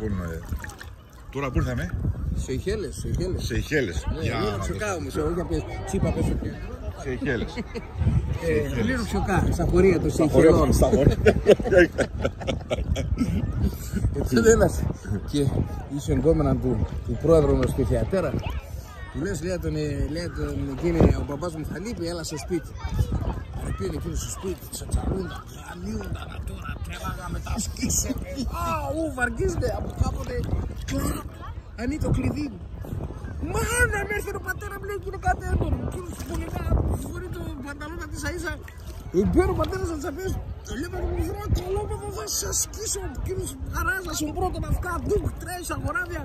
Λοιπόν, τώρα που ήρθαμε. Σεϊχέλες. Σεϊχέλες. Λίγο ψοκά όμως, όχι απλές τσίπα πέσω και. Σεϊχέλες. Λίγο ψοκά, στα χωρία των Σεϊχελών. Έτσι ένας και είσαι εγκόμενα του πρόεδρου μας στη θεατέρα. Του λες, λέει τον εκείνη, ο μπαμπάς μου θα λείπει, έλα στο σπίτι. Πήγαινε εκείνο στο σπίτι, τσατσαλούντα, κλανίουνταν τώρα, τρέλαγα μετά σκίσετε. Βαρκίζεται από κάποτε. Ανοίγει το κλειδί μου. Μάνα, με έρθει ο πατέρα μου, λέει και είναι κάτι έντονο. Εκείνος πολεμά, φορεί το πανταλώνα της αΐσα. Παίρνω ο πατέρας να τσαπές, το λέμε να μου βρω καλό παιδό, θα σας σκίσω. Εκείνος χαράζα στον πρώτο αυτά, ντουκ, τρέχει στα χωράδια.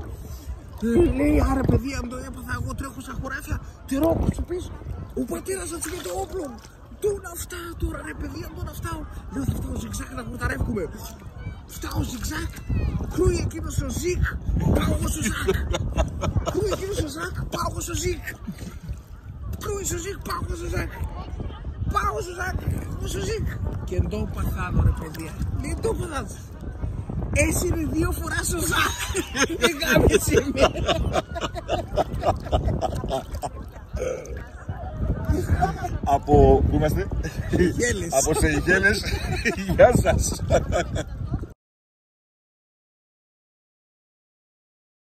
Λέει, άρε παιδιά, μου το έπαθα, εγώ τρέχω στα χωράφια, τυρόκο στο πίσω. Ο πατέρας θα με το όπλο. Πού να φτάω τώρα, ρε παιδιά, πού να φτάω. Λέω, θα φτάω ζιγζάκ να κουρταρεύκουμε. Φτάω ζιγζάκ, κρούει εκείνο στο ζικ, πάω εγώ στο ζακ. Κρούει εκείνο στο ζακ, πάω εγώ στο ζικ. Κρούει στο ζικ, πάω εγώ στο ζακ. Πάω στο ζακ, εγώ στο ζικ. Και το παθάνω, ρε παιδιά. Δεν το παθάνω. Έτσι είναι 2 φορές στο ζακ. Δεν κάνει σήμερα. Από πού είμαστε? Σεϊχέλες. Από Σεϊχέλες. Γεια σας.